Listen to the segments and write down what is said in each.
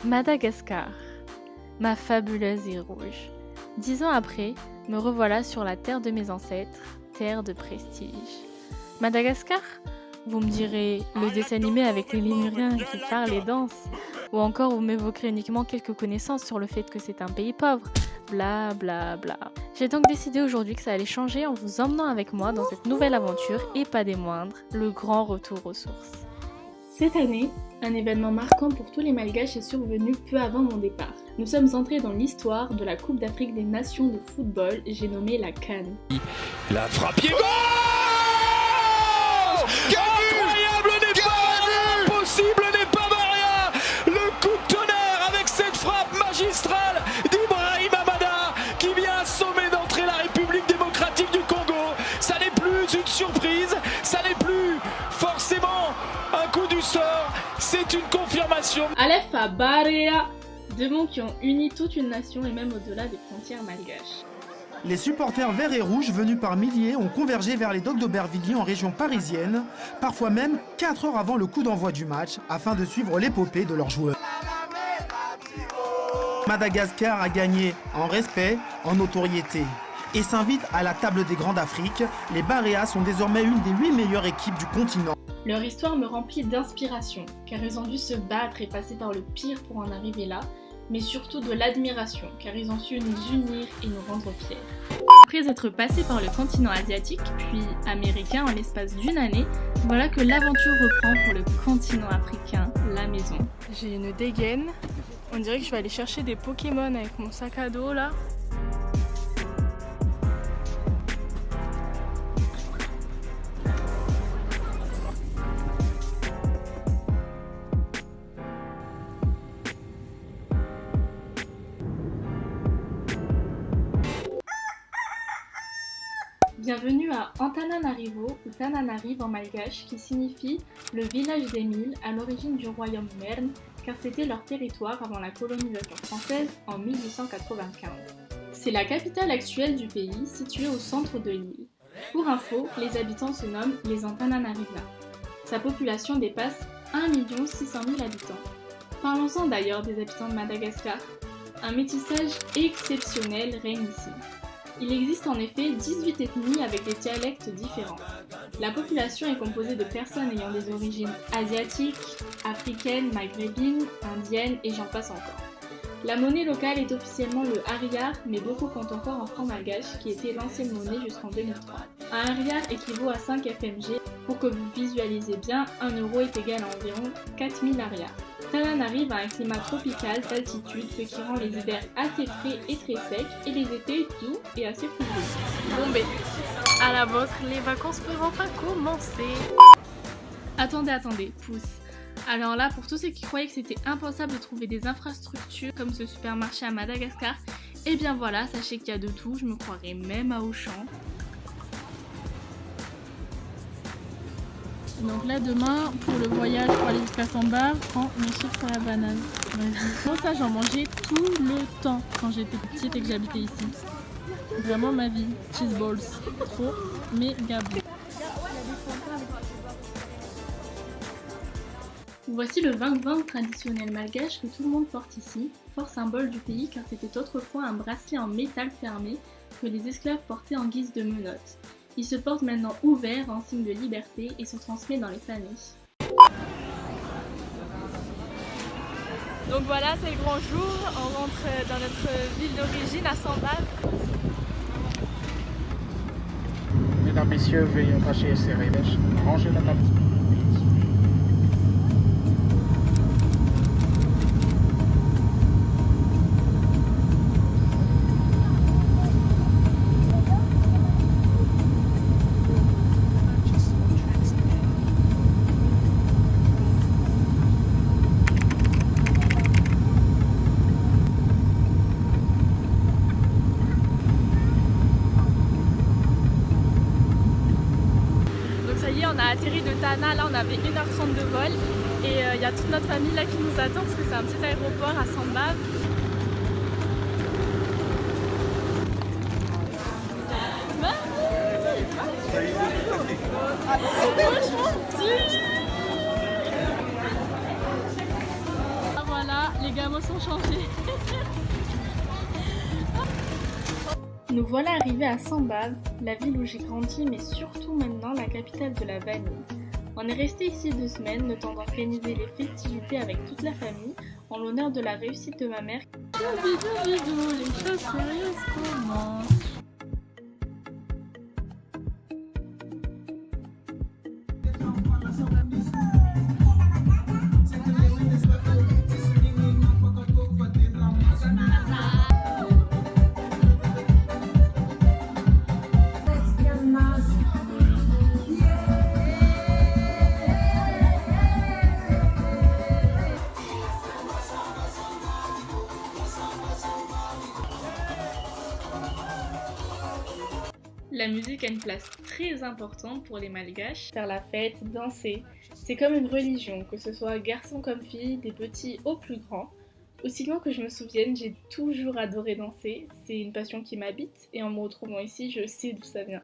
Madagascar, ma fabuleuse île rouge. 10 ans après, me revoilà sur la terre de mes ancêtres, terre de prestige. Madagascar? Vous me direz, le dessin animé avec les Lémuriens qui parlent et dansent. Ou encore vous m'évoquerez uniquement quelques connaissances sur le fait que c'est un pays pauvre. Bla bla bla. J'ai donc décidé aujourd'hui que ça allait changer en vous emmenant avec moi dans cette nouvelle aventure et pas des moindres, le grand retour aux sources. Cette année, un événement marquant pour tous les Malgaches est survenu peu avant mon départ. Nous sommes entrés dans l'histoire de la Coupe d'Afrique des Nations de football, j'ai nommé la CAN. La frappe est goal! Incroyable n'est pas impossible n'est pas Maria. Le coup de tonnerre avec cette frappe magistrale d'Ibrahim Amada qui vient assommer d'entrée la République démocratique du Congo. Ça n'est plus une surprise, ça n'est plus forcément un coup du sort, c'est une confirmation. Aleph à Barea, deux mots qui ont uni toute une nation et même au-delà des frontières malgaches. Les supporters verts et rouges venus par milliers ont convergé vers les docks d'Aubervilliers en région parisienne, parfois même 4 heures avant le coup d'envoi du match, afin de suivre l'épopée de leurs joueurs. Madagascar a gagné en respect, en notoriété et s'invite à la table des grands d'Afrique. Les Baréas sont désormais une des 8 meilleures équipes du continent. Leur histoire me remplit d'inspiration, car ils ont dû se battre et passer par le pire pour en arriver là, mais surtout de l'admiration, car ils ont su nous unir et nous rendre fiers. Après être passés par le continent asiatique, puis américain en l'espace d'une année, voilà que l'aventure reprend pour le continent africain, la maison. J'ai une dégaine. On dirait que je vais aller chercher des Pokémon avec mon sac à dos là. Bienvenue à Antananarivo ou Tananarive en malgache qui signifie le village des milles à l'origine du royaume Merne car c'était leur territoire avant la colonisation française en 1895. C'est la capitale actuelle du pays située au centre de l'île. Pour info, les habitants se nomment les Antananariva. Sa population dépasse 1 600 000 habitants. Parlons-en d'ailleurs des habitants de Madagascar. Un métissage exceptionnel règne ici. Il existe en effet 18 ethnies avec des dialectes différents. La population est composée de personnes ayant des origines asiatiques, africaines, maghrébines, indiennes et j'en passe encore. La monnaie locale est officiellement le hariar, mais beaucoup comptent encore en franc malgache qui était l'ancienne monnaie jusqu'en 2003. Un hariar équivaut à 5 FMG. Pour que vous visualisez bien, 1 euro est égal à environ 4000 hariars. Tananarive a un climat tropical d'altitude, ce qui rend les hivers assez frais et très secs, et les étés doux et assez pluvieux. Bon ben, à la vôtre, les vacances peuvent enfin commencer. Attendez, pousse. Alors là, pour tous ceux qui croyaient que c'était impensable de trouver des infrastructures comme ce supermarché à Madagascar, eh bien voilà, sachez qu'il y a de tout, je me croirais même à Auchan. Donc là demain, pour le voyage pour aller jusqu'à Samba, je prends mes chips à la banane. Moi ça j'en mangeais tout le temps quand j'étais petite et que j'habitais ici. Vraiment ma vie. Cheese balls. Trop méga bon. Voici le vang-vang traditionnel malgache que tout le monde porte ici, fort symbole du pays car c'était autrefois un bracelet en métal fermé que les esclaves portaient en guise de menottes. Il se porte maintenant ouvert en signe de liberté et se transmet dans les familles. Donc voilà, c'est le grand jour, on rentre dans notre ville d'origine à Sambal. Mesdames, Messieurs, veuillez attacher ces revêches, ranger la table. On a atterri de Tana, là on avait 1h30 de vol et il y a toute notre famille là qui nous attend parce que c'est un petit aéroport à Samba. Voilà, Voilà, les gamins sont changés. Nous voilà arrivés à Sambave, la ville où j'ai grandi, mais surtout maintenant la capitale de la vanille. On est resté ici 2 semaines, le temps d'organiser les festivités avec toute la famille, en l'honneur de la réussite de ma mère. Bidou, bidou, les choses sérieuses commencent. La musique a une place très importante pour les Malgaches. Faire la fête, danser, c'est comme une religion, que ce soit garçons comme filles, des petits aux plus grands. Aussi loin que je me souvienne, j'ai toujours adoré danser. C'est une passion qui m'habite et en me retrouvant ici, je sais d'où ça vient.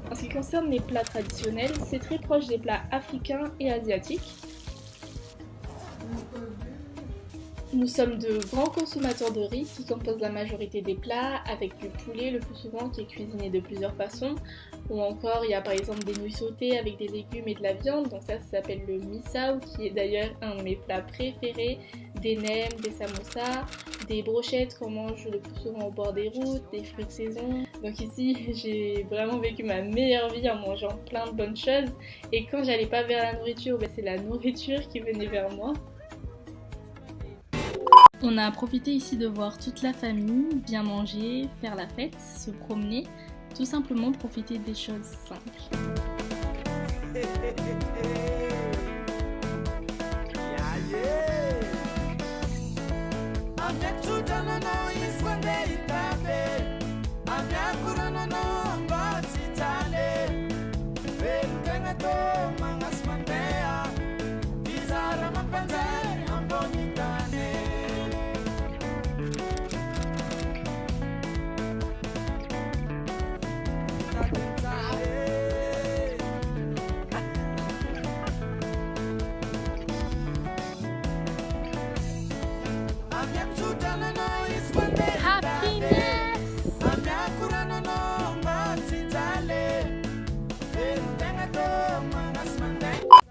En ce qui concerne les plats traditionnels, c'est très proche des plats africains et asiatiques. Nous sommes de grands consommateurs de riz qui composent la majorité des plats, avec du poulet le plus souvent qui est cuisiné de plusieurs façons. Ou encore, il y a par exemple des nouilles sautées avec des légumes et de la viande, donc ça s'appelle le misao, qui est d'ailleurs un de mes plats préférés. Des nems, des samosas, des brochettes qu'on mange le plus souvent au bord des routes, des fruits de saison. Donc ici, j'ai vraiment vécu ma meilleure vie en mangeant plein de bonnes choses. Et quand j'allais pas vers la nourriture, c'est la nourriture qui venait vers moi. On a profité ici de voir toute la famille, bien manger, faire la fête, se promener, tout simplement profiter des choses simples.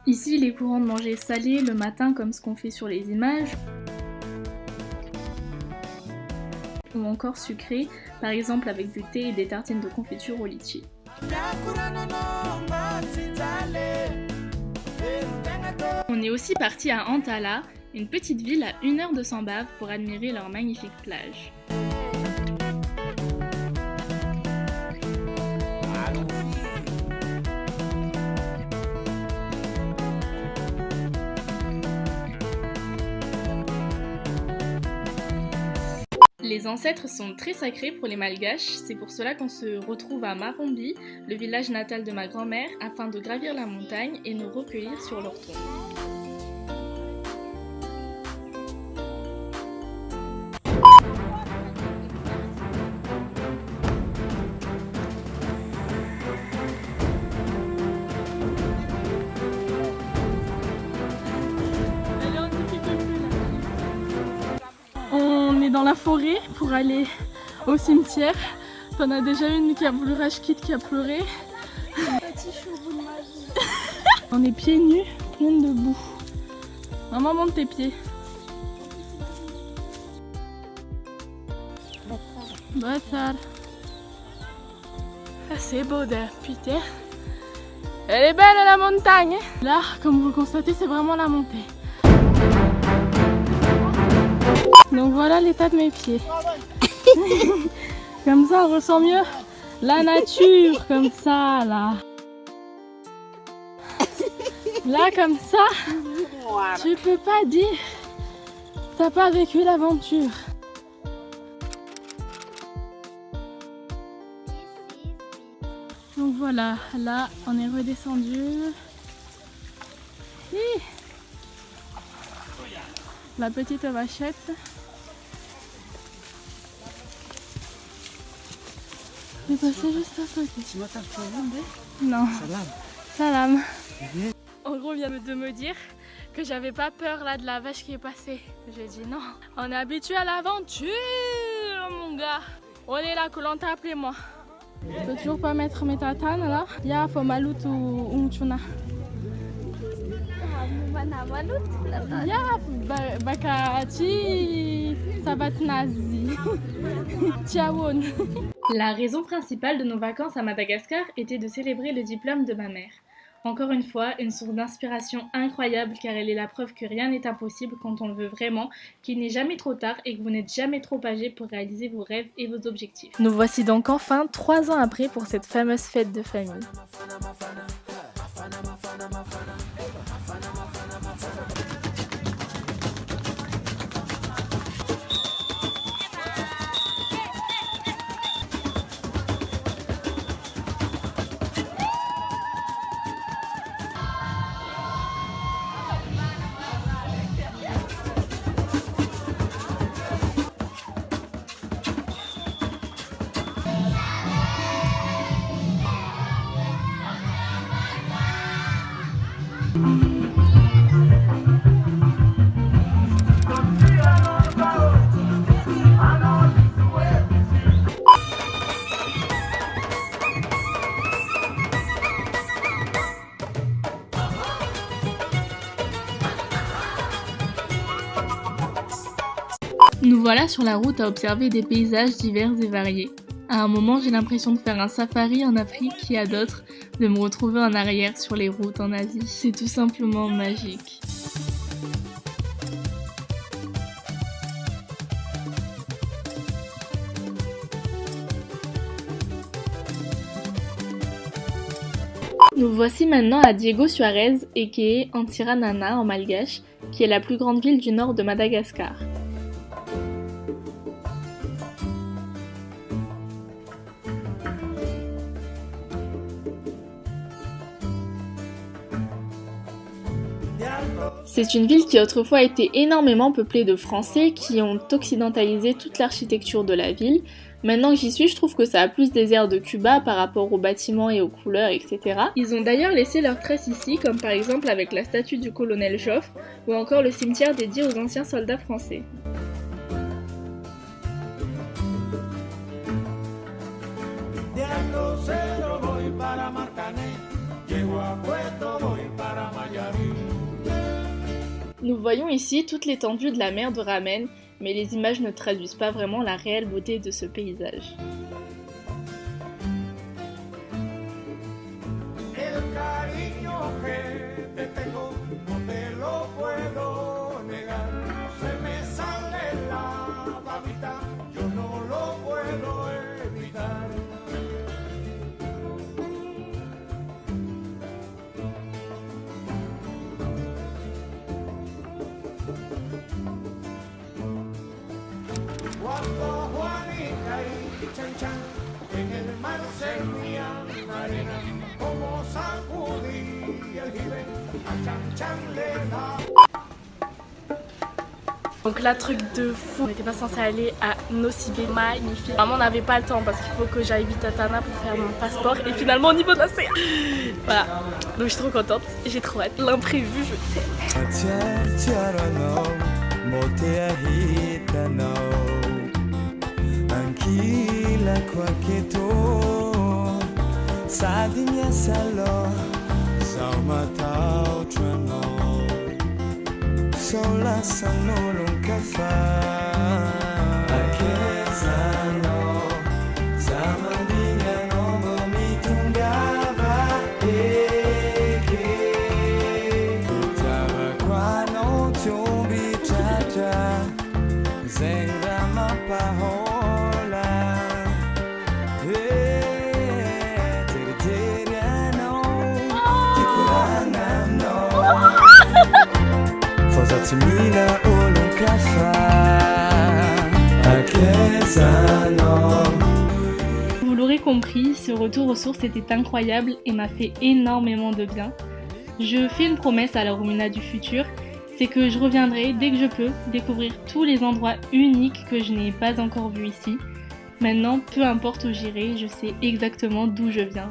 Ici, il est courant de manger salé le matin comme ce qu'on fait sur les images, ou encore sucré, par exemple avec du thé et des tartines de confiture au litchi. On est aussi parti à Antala, une petite ville à 1 heure de Sambave pour admirer leur magnifique plage. Les ancêtres sont très sacrés pour les Malgaches, c'est pour cela qu'on se retrouve à Marombi, le village natal de ma grand-mère, afin de gravir la montagne et nous recueillir sur leur tombe. On est dans la forêt pour aller au cimetière. T'en as déjà une qui a voulu Rashkid qui a pleuré. On est pieds nus, pleine de boue. Maman, monte tes pieds. Bâtard. Ah, c'est beau de putain. Elle est belle la montagne. Là, comme vous le constatez, c'est vraiment la montée. Donc voilà l'état de mes pieds. Comme ça, on ressent mieux la nature, comme ça, là. Là, comme ça, tu peux pas dire t'as pas vécu l'aventure. Donc voilà. voilà, là on est redescendu. Hi. La petite vachette. Je vais passer juste à côté. Non. Salam. En gros, on vient de me dire que j'avais pas peur là de la vache qui est passée. J'ai dit non. On est habitué à l'aventure, mon gars. On est là, que l'on t'a appelé moi. Je peux toujours pas mettre mes tatanes là. Ya, faut malut ou umchuna. Ya, bakati, sabat nazi. Tiawon. La raison principale de nos vacances à Madagascar était de célébrer le diplôme de ma mère. Encore une fois, une source d'inspiration incroyable car elle est la preuve que rien n'est impossible quand on le veut vraiment, qu'il n'est jamais trop tard et que vous n'êtes jamais trop âgé pour réaliser vos rêves et vos objectifs. Nous voici donc enfin 3 ans après pour cette fameuse fête de famille. Nous voilà sur la route à observer des paysages divers et variés. À un moment, j'ai l'impression de faire un safari en Afrique et à d'autres, de me retrouver en arrière sur les routes en Asie. C'est tout simplement magique. Nous voici maintenant à Diego Suarez, aka Antsiranana en malgache, qui est la plus grande ville du nord de Madagascar. C'est une ville qui autrefois a été énormément peuplée de Français qui ont occidentalisé toute l'architecture de la ville. Maintenant que j'y suis, je trouve que ça a plus des airs de Cuba par rapport aux bâtiments et aux couleurs, etc. Ils ont d'ailleurs laissé leurs traces ici, comme par exemple avec la statue du colonel Joffre, ou encore le cimetière dédié aux anciens soldats français. Nous voyons ici toute l'étendue de la mer de Ramen, mais les images ne traduisent pas vraiment la réelle beauté de ce paysage. Donc là, truc de fou, on n'était pas censé aller à Nosy Be, magnifique. Vraiment on n'avait pas le temps parce qu'il faut que j'aille vite à Tana pour faire mon passeport et finalement au niveau de l'océan. Voilà, donc je suis trop contente, j'ai trop hâte, l'imprévu, je Sola sanolong kafa Akezano Zamandinga no momitungava Eke Utava kwano tumbi chacha Zengra mapahola Teriteriano Tikurana no Zatimila olonkafa Akezano. Vous l'aurez l'aurez compris, ce retour aux sources était incroyable et m'a fait énormément de bien. Je fais une promesse à la Rumina du futur, c'est que je reviendrai dès que je peux découvrir tous les endroits uniques que je n'ai pas encore vus ici. Maintenant, peu importe où j'irai, je sais exactement d'où je viens.